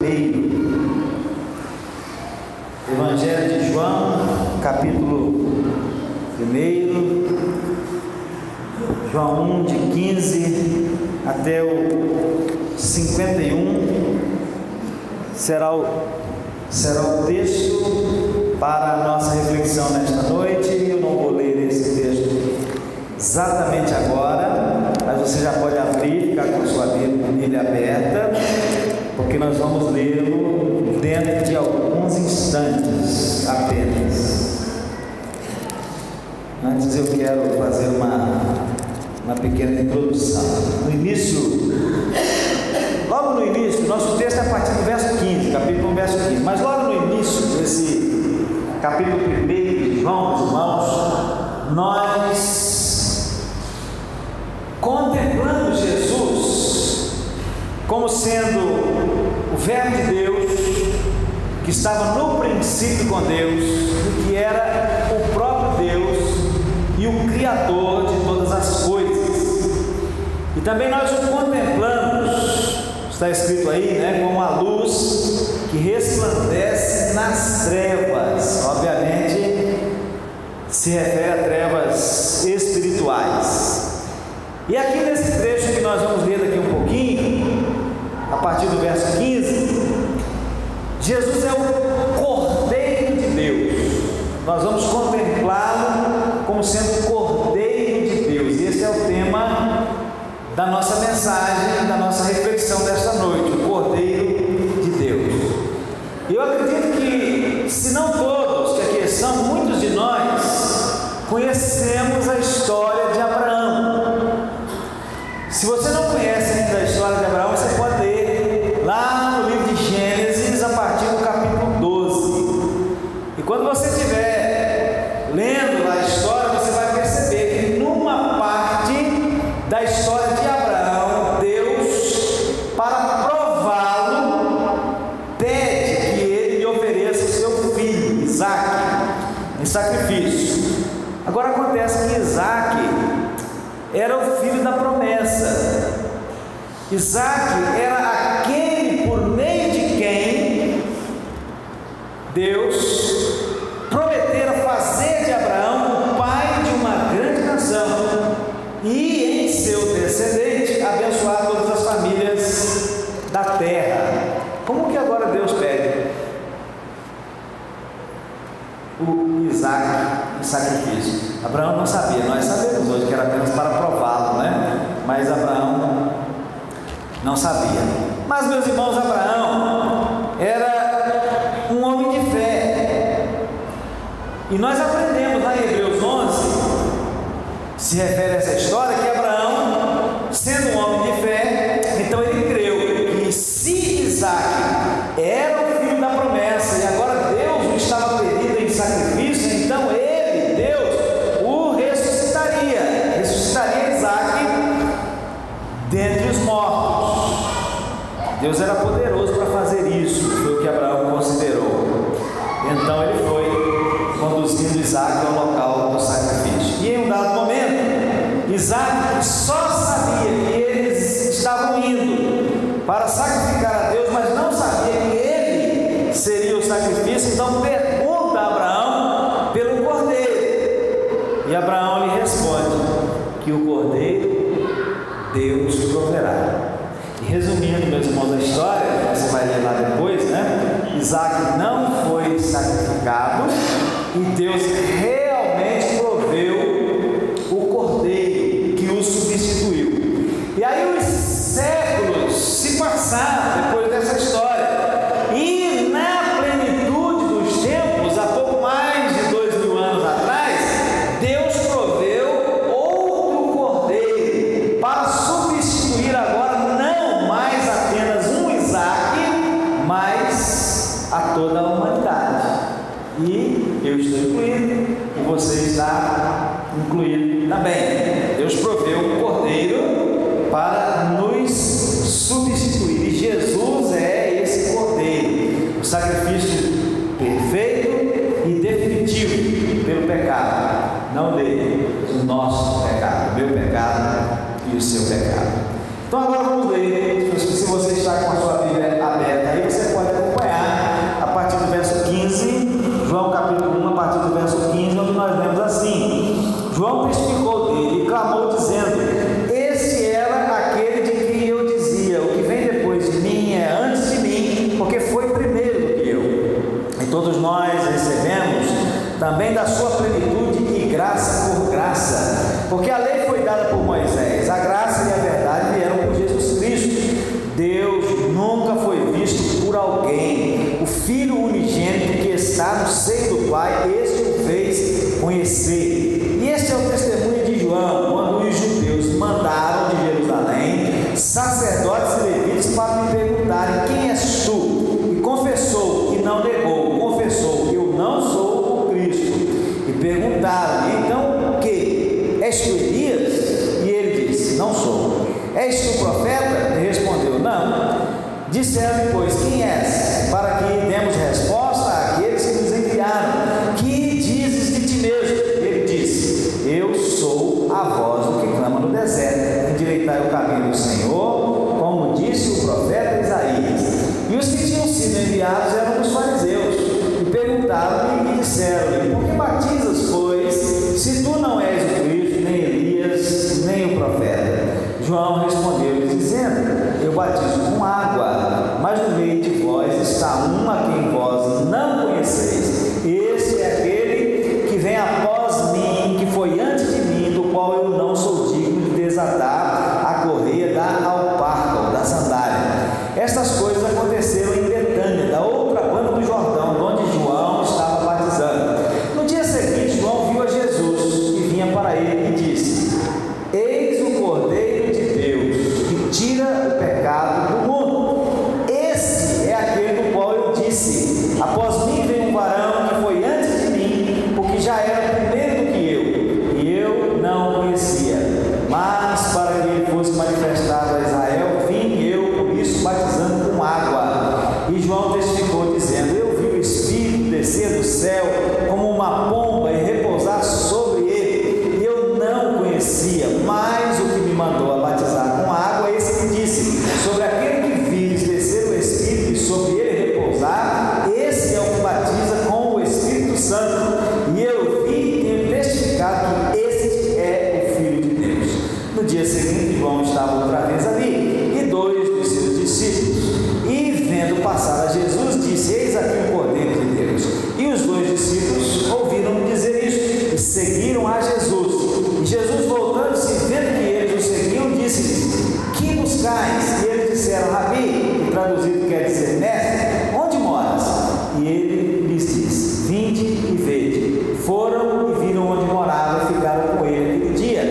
Evangelho de João, capítulo 1, João 1, de 15 até o 51, será o texto para a nossa reflexão nesta noite. Eu não vou ler esse texto exatamente agora, mas você já pode abrir, ficar com a sua Bíblia aberta, porque nós vamos lê-lo dentro de alguns instantes apenas. Antes eu quero fazer uma pequena introdução. Logo no início, nosso texto é a partir do verso 15, capítulo 1, verso 15, mas logo no início desse capítulo 1 de João, meus irmãos, nós contemplamos Jesus como sendo o Verbo de Deus, que estava no princípio com Deus, e que era o próprio Deus e o Criador de todas as coisas. E também nós o contemplamos, está escrito aí, como a luz que resplandece nas trevas. Obviamente se refere a trevas espirituais. E aqui nesse trecho que nós vamos ler daqui um pouquinho, a partir do verso 15, Jesus é o Cordeiro de Deus. Nós vamos contemplá-lo como sendo o Cordeiro de Deus. E esse é o tema da nossa mensagem, da nossa reflexão desta noite, o Cordeiro de Deus. E eu acredito que, se não todos, que aqui são, muitos de nós conhecemos a história de Abraão. Se você não conhece ainda a história de Abraão, você pode ler lá no livro de Gênesis, a partir do capítulo 12. E quando você estiver lendo a história, você vai perceber que numa parte da história de Abraão, Deus, para prová-lo, pede que ele lhe ofereça o seu filho, Isaque, em sacrifício. Agora acontece que Isaque era o filho da promessa. Isaque era aquele por meio de quem Deus prometera fazer de Abraão o pai de uma grande nação e em seu descendente abençoar todas as famílias da terra. Como que agora Deus pede o Isaque em sacrifício? Abraão não sabia, nós sabemos hoje que era apenas para prová-lo, mas Abraão não sabia. Mas, meus irmãos, Abraão era um homem de fé, e nós aprendemos lá em Hebreus 11, se refere a essa história, que Abraão, sendo um homem de fé, então ele creu que se Isaque era o filho da promessa e agora Deus o estava pedindo em sacrifício, então ele, Deus, o ressuscitaria Isaque dentre os mortos. Deus era poderoso para fazer isso, foi o que Abraão considerou. Então ele foi conduzindo Isaque ao local do sacrifício. E em um dado momento, Isaque só sabia que eles estavam indo para sacrificar a Deus, mas não sabia que ele seria o sacrifício. Então pergunta a Abraão pelo cordeiro, e Abraão lhe responde que o cordeiro Deus proverá. E resumindo, meus irmãos, a história, você vai ler lá depois, Isaque não foi sacrificado e Deus realmente proveu o cordeiro que o substituiu. E aí os séculos se passaram depois dessa história, e na plenitude dos tempos, há pouco mais de 2000 anos atrás, Deus proveu outro cordeiro para substituir agora não mais apenas um Isaque, mas a toda a humanidade. E eu estou incluído, e você está incluído também. Deus proveu um cordeiro para nos substituir, e Jesus é esse cordeiro, o sacrifício perfeito e definitivo pelo pecado, não dele, mas o nosso pecado, o meu pecado e o seu pecado. Então agora vamos ler. Se você está com a sua Bíblia aberta aí, você pode também da sua plenitude e graça por graça. Porque a lei foi dada por Moisés, a graça e a verdade vieram por Jesus Cristo. Deus nunca foi visto por alguém. O Filho unigênito que está no seio do Pai, este o fez conhecer. E este é o testemunho de João, quando os judeus mandaram de Jerusalém sacerdotes e levitas para me perguntarem: quem és tu? E confessou, e não negou, confessou: eu não sou o Cristo. E perguntaram-lhe: então o que? És tu Elias? E ele disse: não sou. És tu o profeta? E respondeu: não. Disseram-lhe, pois, quem és? Para que demos resposta àqueles que nos enviaram. Que dizes de ti mesmo? Ele disse: eu sou a voz do que clama no deserto, endireitai o caminho do Senhor, como disse o profeta Isaías. E os que tinham sido enviados eram os fariseus, e perguntaram-lhe e disseram-lhe: por que batizas, pois, se tu não és o Cristo, nem Elias, nem o profeta? João respondeu-lhes dizendo: eu batizo com água, mas no meio de vós está um a quem vós não conheceis. Esse é aquele que vem após mim, que foi antes de mim, do qual eu não sou digno de desatar a correia da alparca ou da sandália. Estas coisas aconteceram em Betânia, da outra banda do Jordão, onde João estava batizando. No dia seguinte, João viu a Jesus, que vinha para ele, e disse: eis o Cordeiro de Deus, que tira o pecado do mundo. Este é aquele do qual eu disse: após mim vem um varão que foi antes de mim, porque já era primeiro do que eu, e eu não o conhecia. Mas para que ele fosse manifestado a Israel, vim eu, por isso, batizando com água. E João testificou, dizendo: eu vi o Espírito descer do céu como uma pomba e repousar sobre ele, e eu não o conhecia. Mas o que me mandou a batizar com água, esse me disse: sobre aquele que vires descer o Espírito e sobre ele repousar, esse é o que batiza com o Espírito Santo. E eu vi e tenho testificado que este é o Filho de Deus. No dia seguinte, João estava outra vez ali, e dois dos seus discípulos. E vendo passar a Jesus, disse: eis aqui o Cordeiro de Deus. E os dois discípulos ouviram-me dizer isso, e seguiram a Jesus. E Jesus, voltando-se, vendo que eles o seguiam, disse-lhes: que buscais? E eles disseram: Rabi, que traduzido quer dizer mestre, onde moras? E ele lhes disse: vinde e vede. Foram e viram onde morava e ficaram com ele aquele dia.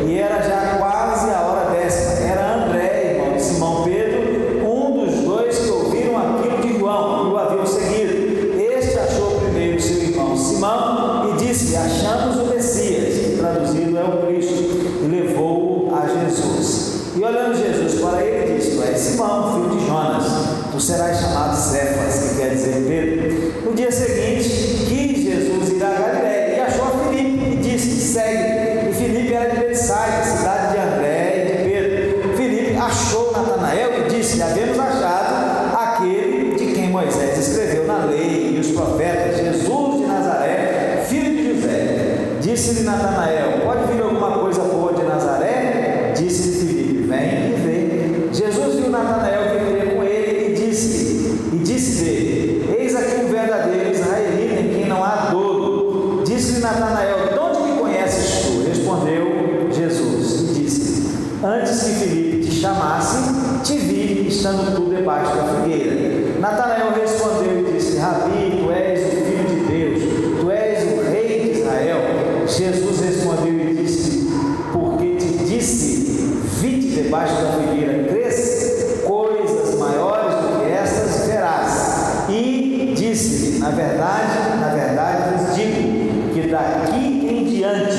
E era já quase a hora 10ª. Era André, irmão de Simão Pedro, um dos dois que ouviram aquilo de João e o haviam seguido. Este achou primeiro seu irmão Simão e disse: achamos o Messias, que traduzido é o Cristo, e levou-o a Jesus. E olhando Jesus para ele, disse: tu és Simão, filho de Jonas, tu serás chamado Cefas, que quer dizer Pedro. No dia seguinte, quis Jesus ir a Galiléia, e achou a Filipe, e disse: segue. E Filipe era de Betsaida, cidade de André e de Pedro. Filipe achou Natanael e disse: havemos achado aquele de quem Moisés escreveu na lei e os profetas, Jesus de Nazaré, filho de José. Disse-lhe Natanael: pode vir alguma coisa boa de Nazaré? Disse-lhe Filipe: vem e vê. Jesus viu Natanael vir com ele e disse-lhe: eis aqui um verdadeiro israelita em quem não há dolo. Disse-lhe Natanael: de onde me conheces tu? Respondeu Jesus e disse: antes que Filipe te chamasse, te vi estando tu debaixo da figueira. Natanael respondeu e disse: Rabi, tu és o Filho de Deus, tu és o Rei de Israel. Jesus respondeu e disse: porque te disse, vi-te debaixo da figueira, crês? Coisas maiores do que estas verás. E disse-lhe: na verdade vos digo, que daqui em diante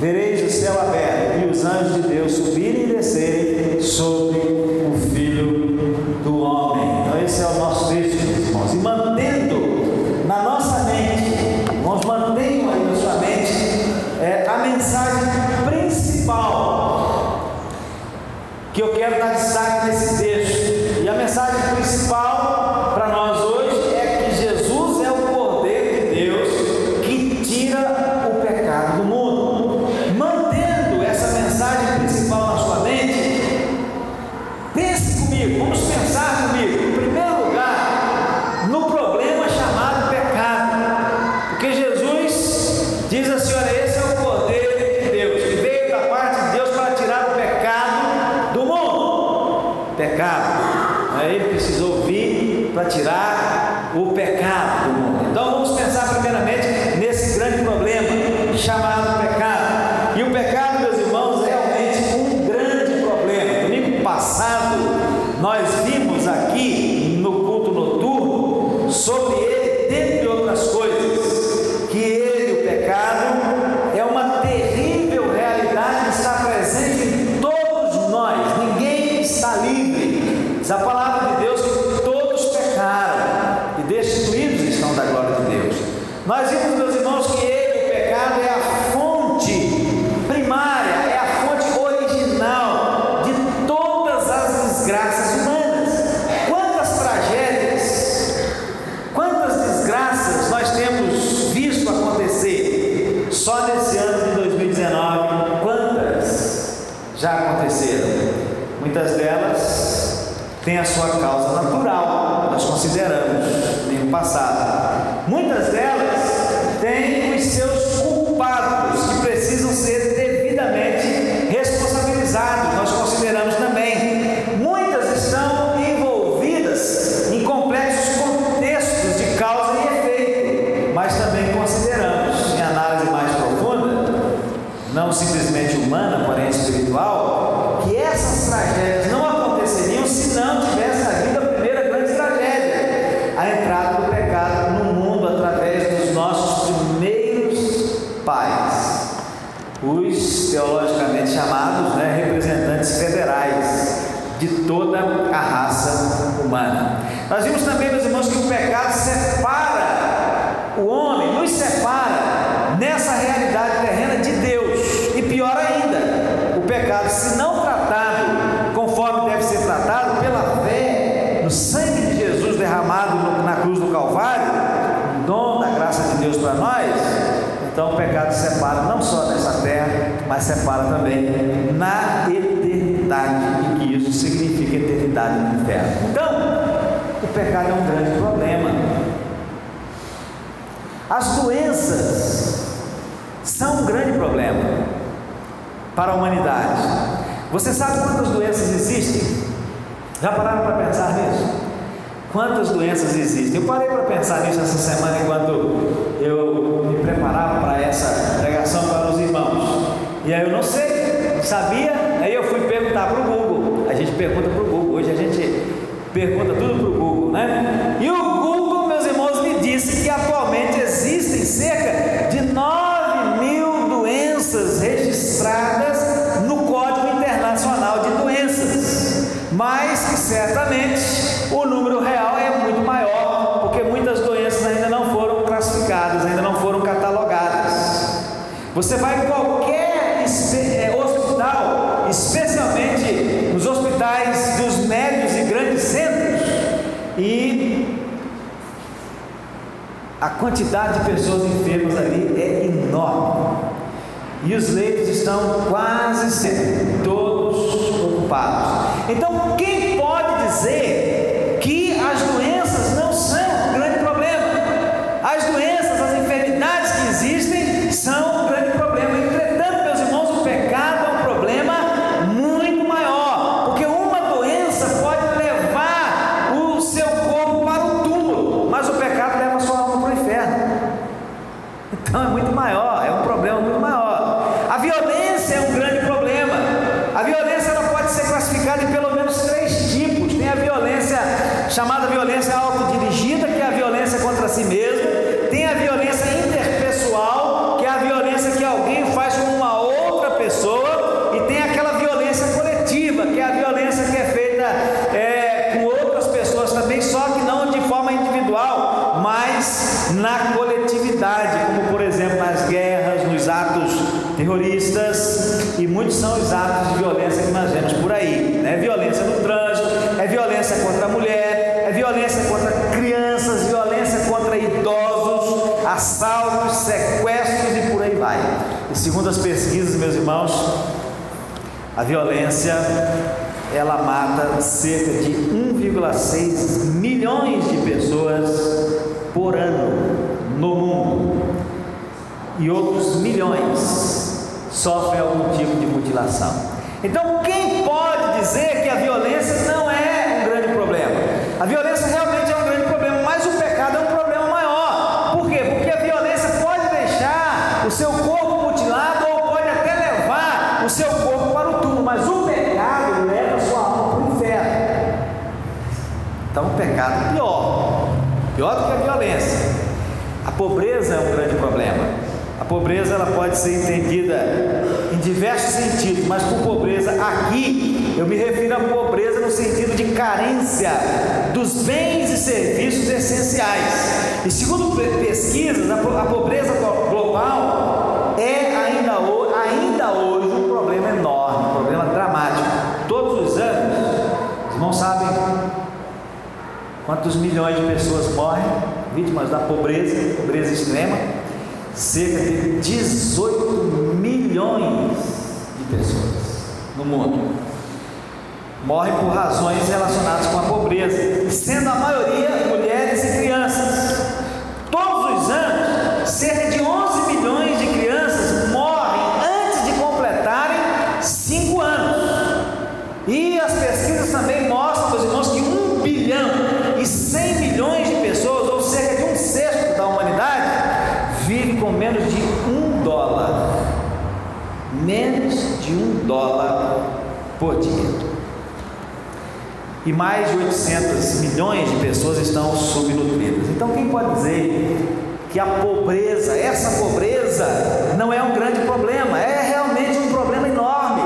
vereis o céu aberto e os anjos de Deus subirem e descerem sobre o Filho do Homem. Então esse é o nosso texto, meus irmãos. E mantendo na nossa mente, irmãos, mantenham aí na sua mente a mensagem principal que eu quero dar destaque nesse texto. E a mensagem principal para nós hoje é que Jesus é o Cordeiro de Deus que tira o pecado do mundo. Mantendo essa mensagem principal na sua mente, pense comigo, vamos pensar comigo, em primeiro lugar, no problema chamado pecado. Porque Jesus para tirar o pecado do mundo. Então vamos pensar primeiramente nesse grande problema chamado pecado. E o pecado, meus irmãos, é realmente um grande problema. Domingo passado nós vimos aqui no culto noturno sobre ele, dentre outras coisas, que ele, o pecado, é uma terrível realidade que está presente em todos nós. Ninguém está livre. Diz a palavra de Deus que todos pecaram e destituídos estão da glória de Deus. Nós vimos, meus irmãos, que ele, o pecado, é a fonte primária, é a fonte original de todas as desgraças humanas. Quantas tragédias, quantas desgraças nós temos visto acontecer só nesse ano de 2019? Quantas já aconteceram? Muitas delas têm a sua causa natural, nós consideramos no ano passado. Muitas delas têm os seus culpados que precisam ser devidamente responsabilizados, nós consideramos também. Muitas estão envolvidas em complexos contextos de causa e efeito, mas também consideramos, em análise mais profunda, não simplesmente humana, porém espiritual, que essas tragédias não aconteceriam se não tivesse havido a primeira grande tragédia, a entrada do pecado no mundo através dos nossos primeiros pais, os teologicamente chamados, representantes federais de toda a raça humana. Nós vimos também, meus irmãos, que o pecado separa o homem, nos separa nessa realidade terrena de Deus. E pior ainda, o pecado, se não tratado conforme deve ser tratado, pela fé no sangue de Jesus derramado na cruz do Calvário, o dom da graça de Deus para nós, então o pecado separa não só nessa terra, mas separa também na eternidade, e que isso significa eternidade no inferno. Então, o pecado é um grande problema. As doenças são um grande problema para a humanidade. Você sabe quantas doenças existem? Já pararam para pensar nisso? Quantas doenças existem? Eu parei para pensar nisso essa semana enquanto eu me preparava para essa pregação para os irmãos. E aí eu não sei, sabia? Aí eu fui perguntar para o Google. A gente pergunta para o Google, hoje a gente pergunta tudo para o Google, né? E o Google, meus irmãos, me disse que atualmente existem cerca de 9.000 doenças registradas no Código Internacional de Doenças, mas que certamente o número real é muito maior, porque muitas doenças ainda não foram classificadas, ainda não foram catalogadas. Você vai em qualquer hospital, especialmente nos hospitais dos médios e grandes centros, e a quantidade de pessoas enfermas ali é enorme, e os leitos estão quase sempre todos ocupados. Então, quem pode dizer que as doenças não são um grande problema? As doenças, as enfermidades que existem são um grande problema. Entretanto, meus irmãos, o pecado é um problema muito maior, porque uma doença pode levar o seu corpo para o túmulo, mas o pecado leva a sua alma para o inferno. Então é muito maior, é um problema muito maior. A violência é um grande problema. A violência ela pode ser classificada em pelo menos 3 tipos. Tem a violência chamada violência autodirigida, que é a violência contra si mesmo. Tem a violência interpessoal, que é a violência que alguém faz com uma outra pessoa. E tem aquela violência coletiva, que é a violência que é feita com outras pessoas também, só que não de forma individual, mas na coletividade, como por exemplo nas guerras, nos atos terroristas, e muitos são os atos de violência que nós vemos por aí, né? Violência no trânsito, é violência contra a mulher, é violência contra crianças, violência contra idosos, assaltos, sequestros e por aí vai. E segundo as pesquisas, meus irmãos, a violência ela mata cerca de 1,6 milhões de pessoas por ano no mundo, e outros milhões sofrem algum tipo de mutilação. Então, quem pode dizer que a violência não é um grande problema? A violência realmente é um grande pecado pior do que a violência. A pobreza é um grande problema. A pobreza ela pode ser entendida em diversos sentidos, mas por pobreza aqui eu me refiro à pobreza no sentido de carência dos bens e serviços essenciais. E segundo pesquisas, a pobreza global é ainda hoje um problema enorme, um problema dramático. Todos os anos, os irmãos sabem quantos milhões de pessoas morrem vítimas da pobreza extrema? Cerca de 18 milhões de pessoas no mundo morrem por razões relacionadas com a pobreza, sendo a maioria mulheres e crianças. Todos os anos, cerca de 11 milhões de crianças morrem antes de completarem 5 anos. E as pesquisas também mostram, meus irmãos, que 1 bilhão e 100 milhões de pessoas, ou cerca de 1/6 da humanidade, vive com menos de $1. Menos de $1 por dia. E mais de 800 milhões de pessoas estão subnutridas. Então quem pode dizer que a pobreza, essa pobreza, não é um grande problema? É realmente um problema enorme.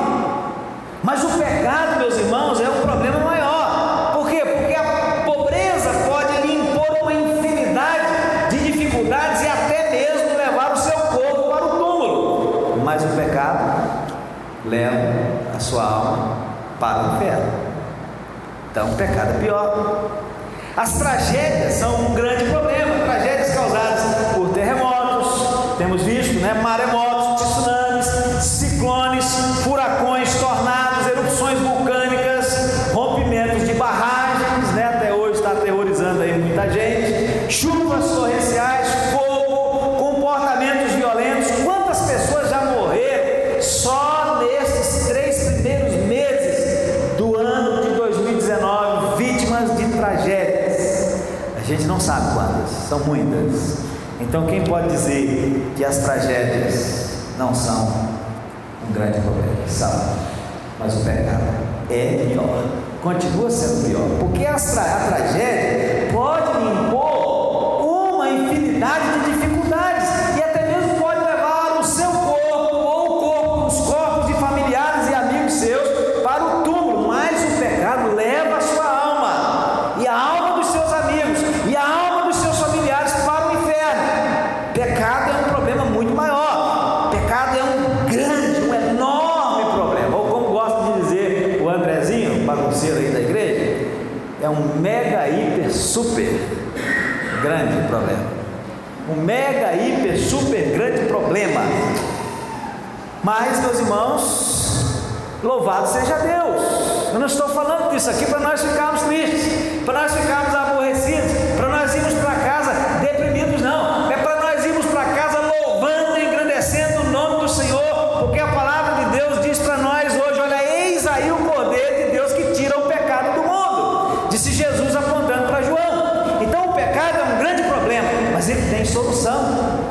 Mas o pecado, meus irmãos, é um problema maior. Por quê? Porque a pobreza pode lhe impor uma infinidade de dificuldades e até mesmo levar o seu corpo para o túmulo. Mas o pecado leva a sua alma para o inferno. Então o pecado é pior. As tragédias são um grande problema. Tragédias causadas por terremotos, temos visto, maremotos, tsunamis, ciclones, furacões, tornados, erupções vulcânicas, rompimentos de barragens, até hoje está aterrorizando aí muita gente, chuvas torrenciais, fogo, comportamentos violentos. Quantas pessoas já morreram só nesses 3 primeiros meses do ano de 2019, vítimas de tragédias? A gente não sabe quantas, são muitas. Então quem pode dizer que as tragédias não são um grande problema? São, mas o pecado é pior, continua sendo pior, porque a tragédia pode impor uma infinidade de dificuldades e até mesmo pode levar o seu corpo ou os corpos de familiares e amigos seus para o túmulo. Mas o pecado leva a sua alma e a alma dos seus amigos e a alma dos seus familiares para o inferno. Pecado é um problema muito maior. Pecado é um enorme problema, ou como gosta de dizer o Andrezinho, bagunceiro aí da igreja, é um mega, hiper, super grande problema. Um mega, hiper, super grande problema. Mas, meus irmãos, louvado seja Deus. Eu não estou falando disso aqui para nós ficarmos tristes, para nós ficarmos aborrecidos, para nós irmos para casa deprimidos, não. É para nós irmos para casa louvando e engrandecendo o nome do Senhor, porque a palavra de Deus diz para nós hoje: olha, eis aí o Cordeiro de Deus que tira o pecado do mundo, disse Jesus apontando para João. Então o pecado é um grande problema, mas ele tem solução.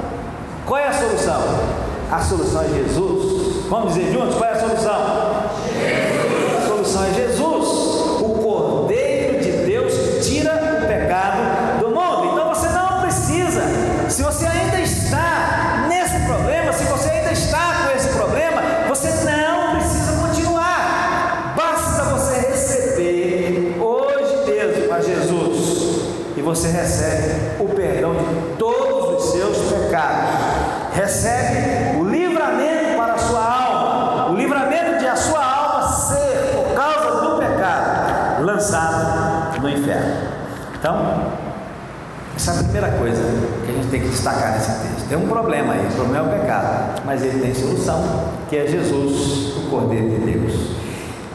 Qual é a solução? A solução é Jesus. Vamos dizer juntos, qual é a solução? Jesus. A solução é Jesus, o Cordeiro de Deus que tira o pecado do mundo. Então você não precisa, se você ainda está nesse problema, se você ainda está com esse problema, você não precisa continuar. Basta você receber hoje mesmo a Jesus e você recebe o perdão de todos os seus pecados. Recebe o livramento para a sua alma, o livramento de a sua alma ser, por causa do pecado, lançada no inferno. Então, essa é a primeira coisa que a gente tem que destacar nesse texto. Tem um problema aí, o problema é o pecado, mas ele tem solução, que é Jesus, o Cordeiro de Deus.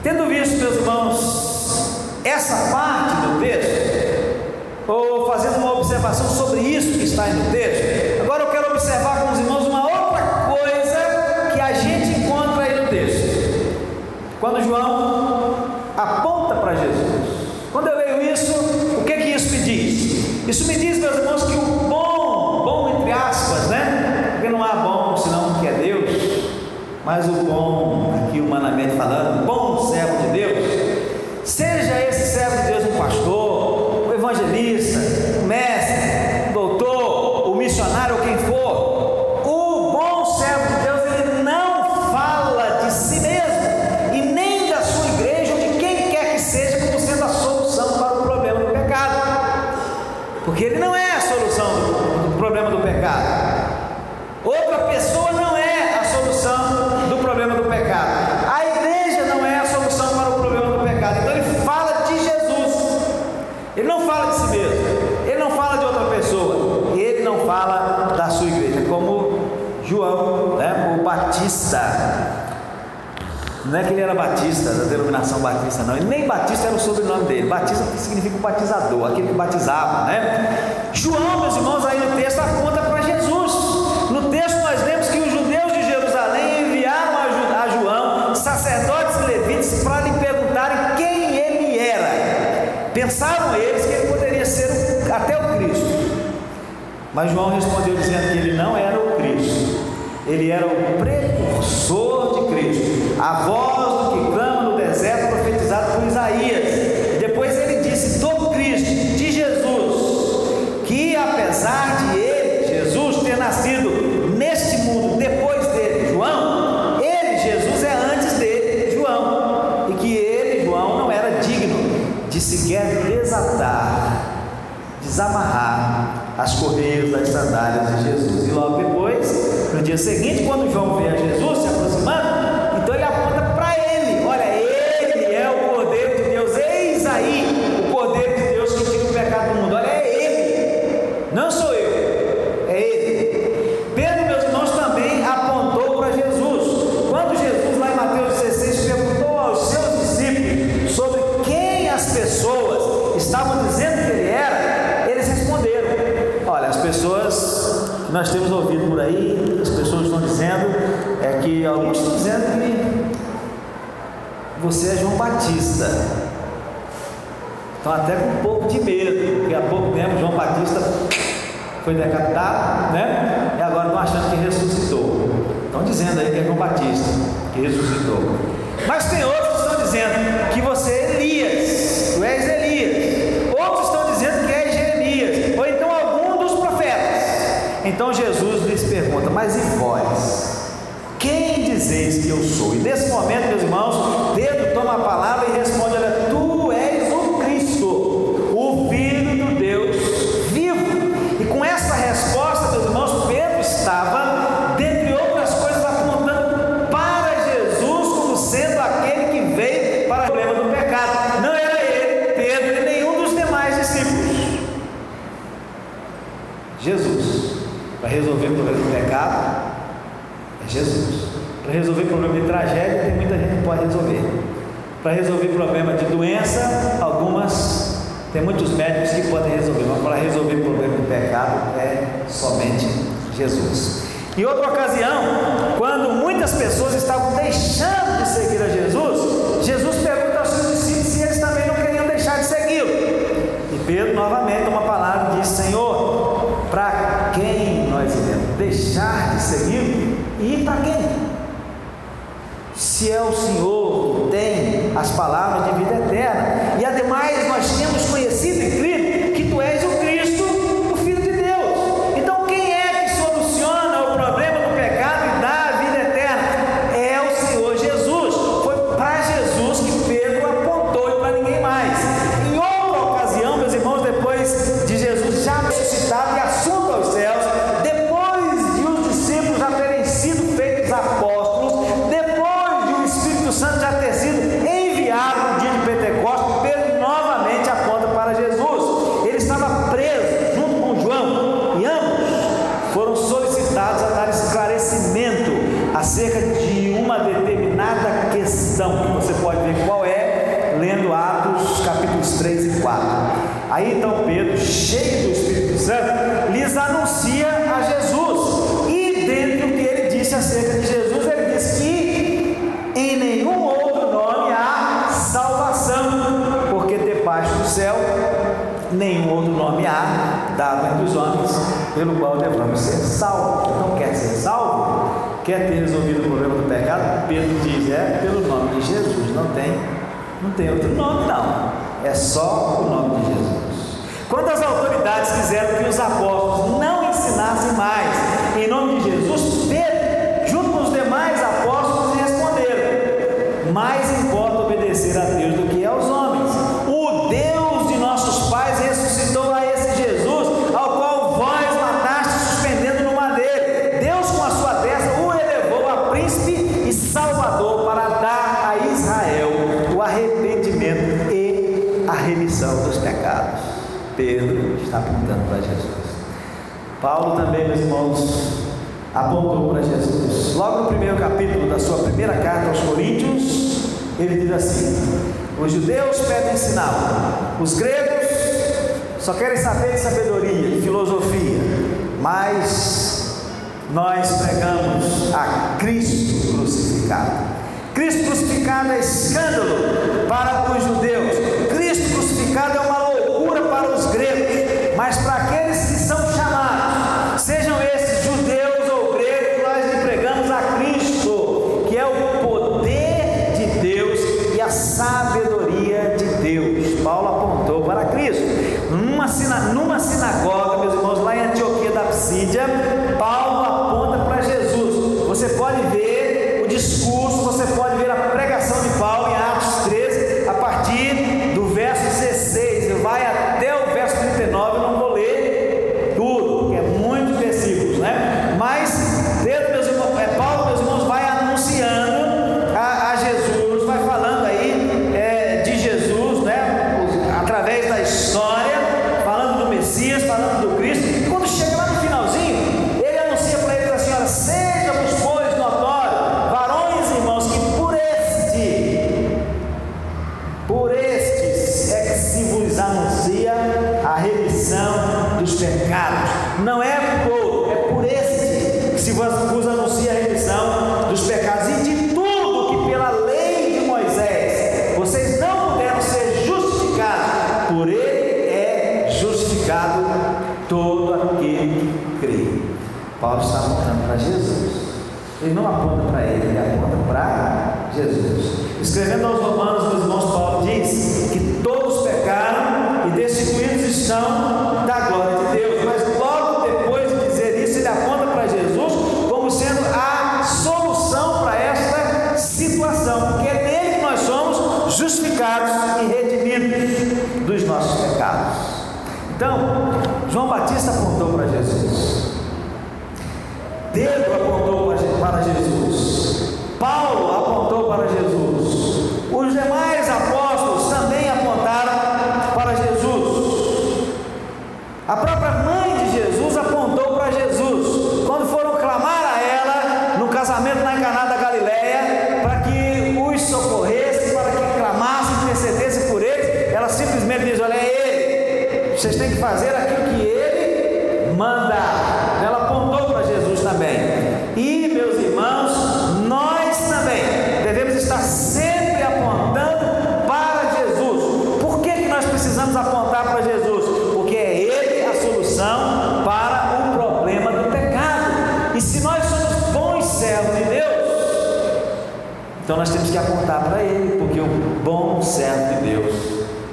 Tendo visto, meus irmãos, essa parte do texto, ou fazendo uma observação sobre isso que está aí no texto, agora eu quero observar com os irmãos uma outra coisa que a gente encontra aí no texto. Quando João aponta para Jesus, quando eu leio isso, o que isso me diz? Isso me diz, meus irmãos, que o bom entre aspas, porque não há bom senão que é Deus, mas o bom, aqui humanamente falando, bom servo de Deus, seja esse servo de Deus um pastor, um evangelista, ele não é a solução do problema do pecado. Outra pessoa não é a solução do problema do pecado. A igreja não é a solução para o problema do pecado. Então ele fala de Jesus. Ele não fala de si mesmo. Ele não fala de outra pessoa. Ele não fala da sua igreja. Como João, né, o Batista. Não é que ele era batista, da denominação batista, não. Ele nem batista era o sobrenome dele. Batista significa o batizador, aquele que batizava, né? João, meus irmãos, aí no texto aponta para Jesus. No texto nós lemos que os judeus de Jerusalém enviaram a João, sacerdotes e levitas, para lhe perguntarem quem ele era. Pensavam eles que ele poderia ser até o Cristo. Mas João respondeu dizendo que ele não era o Cristo. Ele era o precursor de Cristo, a voz do que clama no deserto, profetizado por Isaías. E depois ele disse do Cristo, de Jesus, que apesar de ele, Jesus, ter nascido neste mundo depois dele, João, ele, Jesus, é antes dele, João, e que ele, João, não era digno de sequer desamarrar as correias das sandálias de Jesus. E logo depois, no dia seguinte, quando João vê a Jesus se aproximando, então ele aponta para ele: olha, ele é o Cordeiro de Deus, eis aí o Cordeiro de Deus que tira o pecado do mundo. Olha, é ele, não sou eu, é ele. Pedro, meus irmãos, também apontou para Jesus. Quando Jesus, lá em Mateus 16, perguntou aos seus discípulos sobre quem as pessoas estavam dizendo que ele era, eles responderam: olha, as pessoas que nós temos ouvido por aí, as pessoas estão dizendo, que alguns estão dizendo que você é João Batista. Estão até com um pouco de medo, porque há pouco tempo João Batista foi decapitado, né? E agora estão achando que ressuscitou. Estão dizendo aí que é João Batista que ressuscitou. Mas tem outros que estão dizendo que você é Elias, tu és Elias. Outros estão dizendo que é Jeremias, ou então algum dos profetas. Então Jesus lhes pergunta: mas e vós? Quem dizeis que eu sou? E nesse momento, meus irmãos, Pedro toma a palavra e responde: olha, tu és o Cristo, o Filho do Deus vivo. E com essa resposta, meus irmãos, Pedro estava, dentre outras coisas, apontando para Jesus como sendo aquele que veio para o problema do pecado. Não era ele, Pedro, e nenhum dos demais discípulos. Jesus, para resolver o problema do pecado, é Jesus. Para resolver problema de tragédia, tem muita gente que pode resolver. Para resolver problema de doença, tem muitos médicos que podem resolver, mas para resolver problema de pecado é somente Jesus. Em outra ocasião, quando muitas pessoas estavam deixando de seguir a Jesus, Jesus pergunta aos seus discípulos se eles também não queriam deixar de segui-lo. E Pedro novamente toma a palavra e diz: Senhor, para quem nós iremos deixar de seguir? E para quem? Se é o Senhor que tem as palavras de vida eterna, e ademais nós temos conhecido e crido que tu és o Cristo, o Filho de Deus. Então quem é que soluciona o problema do pecado e dá a vida eterna? É o Senhor Jesus. Foi para Jesus que Pedro apontou e para ninguém mais. Em outra ocasião, meus irmãos, depois de Jesus já ressuscitado e assunto aos céus, depois de os discípulos já terem sido feitos apóstolos, depois de o Espírito Santo já ter sido enviado no dia de Pentecostes, Pedro novamente aponta para Jesus. Ele estava preso junto com João, e ambos foram solicitados a dar esclarecimento acerca de uma determinada questão, que você pode ver qual é, lendo Atos capítulos 3 e 4. Aí então Pedro, cheio do Espírito Santo, lhes anuncia a Jesus, e dentro do que ele disse acerca de Jesus, ele disse que em nenhum outro nome há salvação, porque debaixo do céu nenhum outro nome há dado entre os homens pelo qual devemos ser salvos. Não quer ser salvo? Quer ter resolvido o problema do pecado? Pedro diz: é pelo nome de Jesus. Não tem outro nome, não. É só o nome de Jesus. Quando as autoridades quiseram que os apóstolos não ensinassem mais em nome de Jesus, Pedro, junto com os demais apóstolos, responderam: mais importa obedecer a Deus do que aos homens. O Deus de nossos pais ressuscitou a esse Jesus, está apontando para Jesus. Paulo também, meus irmãos, apontou para Jesus. Logo no primeiro capítulo da sua primeira carta aos Coríntios, ele diz assim: os judeus pedem sinal, os gregos só querem saber de sabedoria, de filosofia, mas nós pregamos a Cristo crucificado. Cristo crucificado é escândalo para os judeus, Cristo crucificado é uma loucura para os gregos, mas para aqueles que são chamados, sejam esses judeus ou gregos, nós lhe pregamos a Cristo, que é o poder de Deus e a sabedoria de Deus. Paulo apontou para Cristo. Numa sinagoga, meus irmãos, lá em Antioquia da Psídia, Paulo aponta para Jesus. Você pode ver o discurso, você pode ver a pregação de Paulo em Atos 13, a partir do verso 16, vai até o verso 39, eu não vou ler tudo, porque é muitos versículos, né? Mas Paulo, meus irmãos, vai anunciando a Jesus, vai falando aí de Jesus, né? Através da história, falando do Messias, falando do Cristo, e quando chega lá no finalzinho, ele anuncia para eles assim: olha, sejam-vos, pois, notórios, varões, irmãos, que por estes é que se vos anuncia a remissão dos pecados. Não é por outro, é por este que se vos anuncia a remissão dos pecados, e de tudo que pela lei de Moisés vocês não puderam ser justificados, por ele é justificado todo aquele que crê. Paulo está apontando para Jesus. Ele não aponta para ele, ele aponta para Jesus. Escrevendo aos Romanos, meus irmãos, Paulo diz que todos pecaram e destituídos estão da glória de Deus. Mas logo depois de dizer isso, ele aponta para Jesus como sendo a solução para esta situação, porque é nele que nós somos justificados e redimidos dos nossos pecados. Então, João Batista apontou para Jesus, Pedro apontou para Jesus, Paulo apontou para Jesus, os demais apóstolos também apontaram para Jesus, a própria mãe de Jesus apontou para Jesus, quando foram clamar a ela no casamento lá em Caná da Galileia, para que os socorresse, para que clamasse, intercedesse por eles, ela simplesmente diz: olha, é ele, vocês têm que fazer aquilo que ele manda. Ela apontou para Jesus também. E, meus irmãos, nós também devemos estar sempre apontando para Jesus. Por que nós precisamos apontar para Jesus? Porque é ele a solução para o problema do pecado. E se nós somos bons servos de Deus, então nós temos que apontar para ele, porque o bom servo de Deus,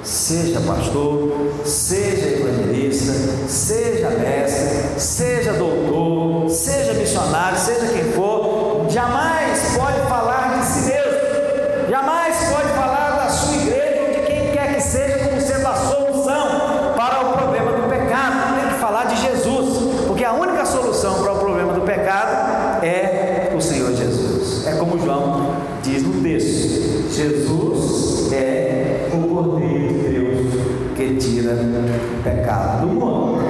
seja pastor, seja evangelista, seja mestre, seja doutor, seja missionário, seja quem for, jamais pode falar de si mesmo, jamais pode falar da sua igreja ou de quem quer que seja como sendo a solução para o problema do pecado. Tem que falar de Jesus, porque a única solução para o problema do pecado é o Senhor Jesus. É como João diz no texto: Jesus é o Cordeiro de Deus que tira o pecado do mundo.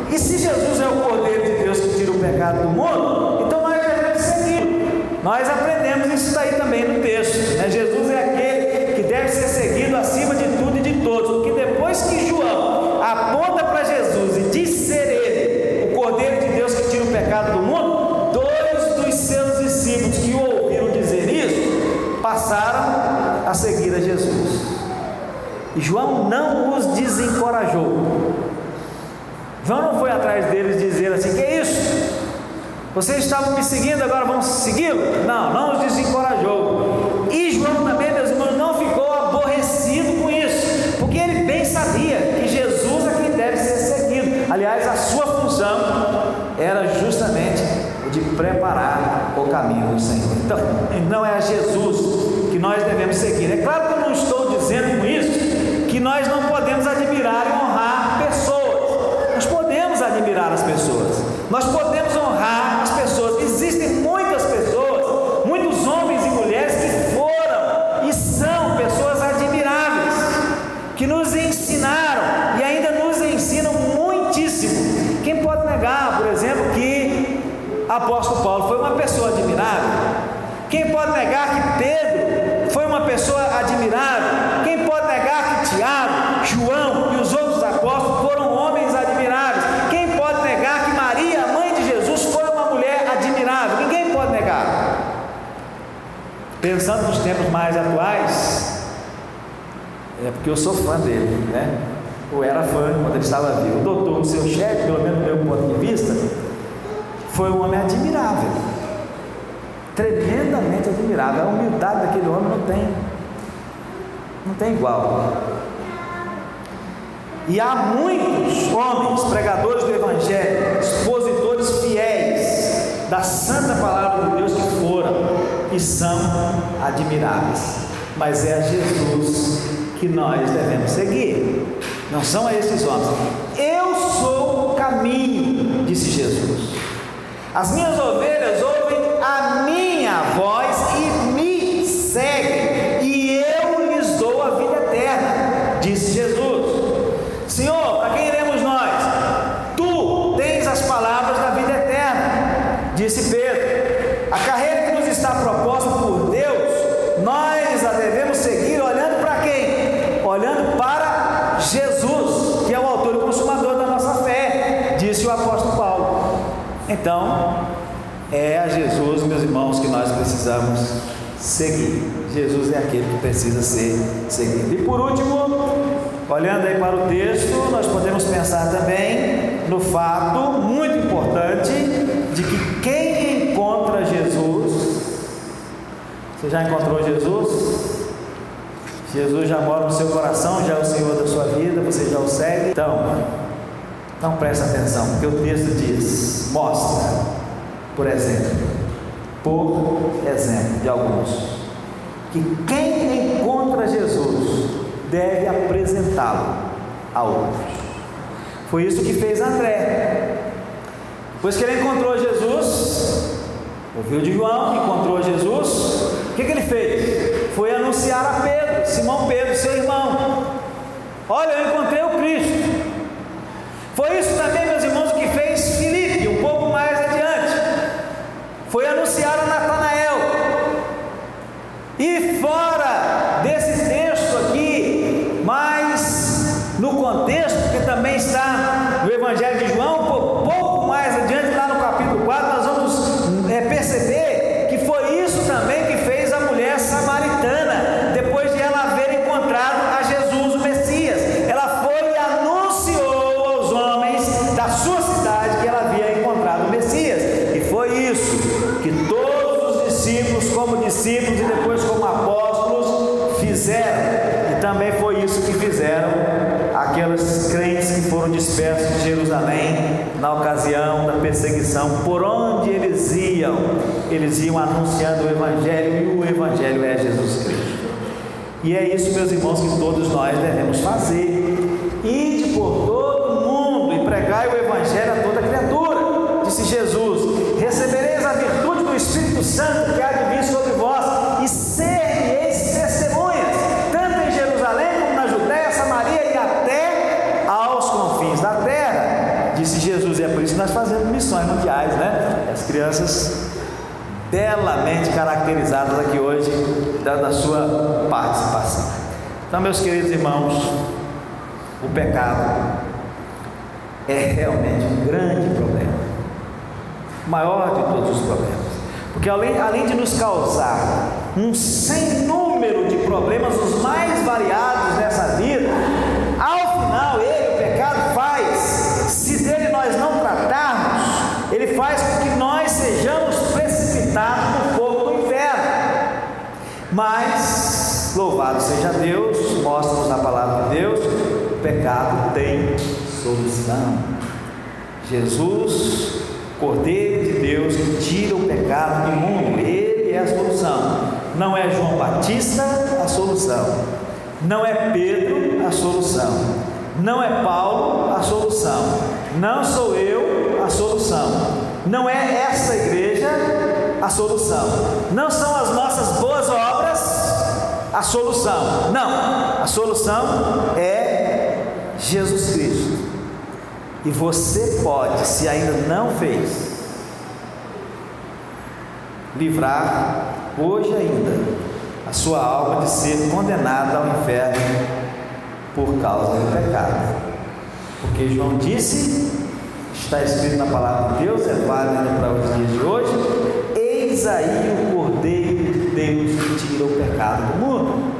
E se Jesus é o Cordeiro de Deus que tira o pecado do mundo, então nós devemos seguir. Nós aprendemos isso daí também no texto, né? Jesus é aquele que deve ser seguido acima de tudo e de todos, porque depois que João aponta para Jesus e diz ser ele o Cordeiro de Deus que tira o pecado do mundo, dois dos seus discípulos que o ouviram dizer isso passaram a seguir a Jesus. E João não os desencorajou. João não foi atrás deles dizer assim: que é isso? Vocês estavam me seguindo, agora vão segui-lo? Não, não os desencorajou. E João também, meus irmãos, não ficou aborrecido com isso, porque ele bem sabia que Jesus é quem deve ser seguido. Aliás, a sua função era justamente o de preparar o caminho do Senhor. Então, não é a Jesus que nós devemos seguir. É claro que eu não estou dizendo com isso que nós não podemos admirar e honrar pessoas. Nós podemos admirar as pessoas, nós podemos honrar as pessoas. Existem muitas pessoas, muitos homens e mulheres que foram e são pessoas admiráveis, que nos ensinaram e ainda nos ensinam muito apóstolo Paulo foi uma pessoa admirável? Quem pode negar que Pedro foi uma pessoa admirável? Quem pode negar que Tiago, João e os outros apóstolos foram homens admiráveis? Quem pode negar que Maria, a mãe de Jesus, foi uma mulher admirável? Ninguém pode negar. Pensando nos tempos mais atuais, é porque eu sou fã dele, né? Eu era fã quando ele estava vivo. O doutor, o seu chefe, pelo menos do meu ponto de vista, foi um homem admirável, tremendamente admirável. A humildade daquele homem não tem igual. E há muitos homens, pregadores do Evangelho, expositores fiéis da santa palavra de Deus, que foram e são admiráveis, mas é a Jesus que nós devemos seguir, não são a esses homens. Eu sou o caminho, disse Jesus. As minhas ovelhas ouvem a minha voz e me seguem, e eu lhes dou a vida eterna, disse Jesus. Senhor, para quem iremos nós? Tu tens as palavras da vida eterna, disse Pedro. A carreira que nos está proposta por Deus, nós a devemos seguir olhando para quem? Olhando para Jesus, que é o autor e consumador da nossa fé, disse o apóstolo Paulo. Então, é a Jesus, meus irmãos, que nós precisamos seguir. Jesus é aquele que precisa ser seguido. E por último, olhando aí para o texto, nós podemos pensar também no fato muito importante de que quem encontra Jesus, você já encontrou Jesus? Jesus já mora no seu coração, já é o Senhor da sua vida, você já o segue? Então presta atenção, porque o texto diz, mostra, por exemplo de alguns, que quem encontra Jesus deve apresentá-lo a outros. Foi isso que fez André. Depois que ele encontrou Jesus, ouviu de João, encontrou Jesus, o que ele fez? Foi anunciar a Pedro, Simão Pedro, seu irmão: olha, eu encontrei o Cristo. Foi isso também, meus irmãos, que fez Filipe, um pouco mais adiante. Foi anunciar a Natanael. E fora desse texto aqui, mas no contexto, porque também está no Evangelho de João, um pouco mais adiante, lá no capítulo 4, nós vamos perceber que foi isso também que fez a mulher samaritana, depois de ela haver encontrado a Jesus, o Messias. Ela foi e anunciou aos homens da sua cidade que ela havia encontrado o Messias. E foi isso que todos os discípulos, como discípulos e depois como apóstolos, fizeram. E também foi isso que fizeram aqueles crentes que foram dispersos de Jerusalém na ocasião da perseguição. Por onde eles iam anunciando o Evangelho, e o Evangelho é Jesus Cristo. E é isso, meus irmãos, que todos nós devemos fazer: ide por todo mundo e pregai o Evangelho a toda criatura, disse Jesus. Recebereis a virtude do Espírito Santo que há de vir sobre vós, e ser-me-eis testemunhas, tanto em Jerusalém como na Judéia, Samaria e até aos confins da terra, disse Jesus. E é por isso que nós fazemos missões mundiais, né? As crianças belamente caracterizadas aqui hoje, dando a sua participação. Então, meus queridos irmãos, o pecado é realmente um grande problema, o maior de todos os problemas, porque além de nos causar um sem número de problemas, os mais variados nessa vida, ao final o pecado faz, se dele nós não tratarmos, ele faz com que nós sejamos precipitados no fogo do inferno. Mas louvado seja Deus, mostra-nos na palavra de Deus, o pecado tem solução. Jesus, Cordeiro de Deus, que tira o pecado do mundo, ele é a solução. Não é João Batista a solução, não é Pedro a solução, não é Paulo a solução, não sou eu a solução, não é essa igreja a solução, não são as nossas boas obras a solução. Não, a solução é Jesus Cristo. E você pode, se ainda não fez, livrar hoje ainda a sua alma de ser condenada ao inferno por causa do pecado. Porque João disse, está escrito na palavra de Deus, é válido para os dias de hoje: eis aí o Cordeiro de Deus que tira o pecado do mundo.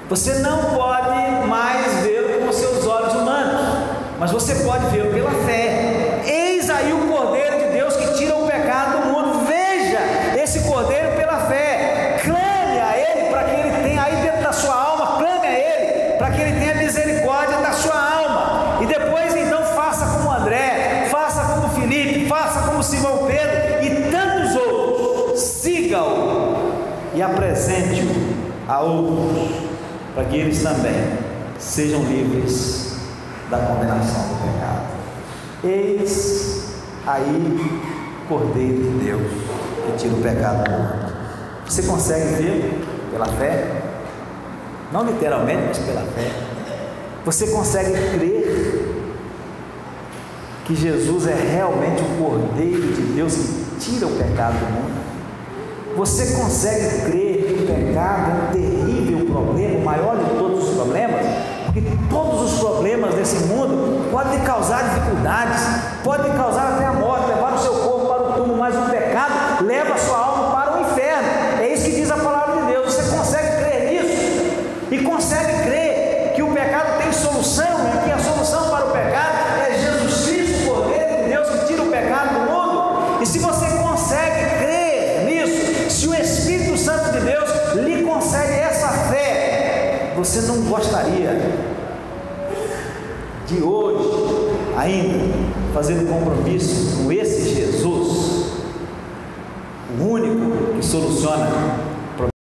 Você não pode mais vê-lo com os seus olhos humanos, mas você pode vê-lo pela fé. Eis aí o Cordeiro de Deus que tira o pecado do mundo. Veja esse Cordeiro pela fé. Clame a Ele para que Ele tenha aí dentro da sua alma. Clame a Ele para que Ele tenha misericórdia da sua alma. E depois então faça como André, faça como Filipe, faça como Simão Pedro e tantos outros. Siga-o e apresente-o a outros, para que eles também sejam livres da condenação do pecado. Eis aí o Cordeiro de Deus que tira o pecado do mundo. Você consegue ver pela fé? Não literalmente, mas pela fé. Você consegue crer que Jesus é realmente o Cordeiro de Deus que tira o pecado do mundo? Você consegue crer que o pecado é um terrível problema, o maior de todos os problemas? Porque todos os problemas desse mundo podem causar dificuldades, podem causar até a morte, levar o seu corpo para o túmulo, mas o pecado leva a sua alma para o inferno. É isso que diz a palavra de Deus. Você consegue crer nisso? E consegue crer que o pecado tem solução, e que a solução para o pecado é Jesus Cristo, o Cordeiro de Deus que tira o pecado do mundo? E se você consegue crer nisso, se o Espírito Santo de Deus lhe concede essa fé, você não gostaria de hoje ainda fazer um compromisso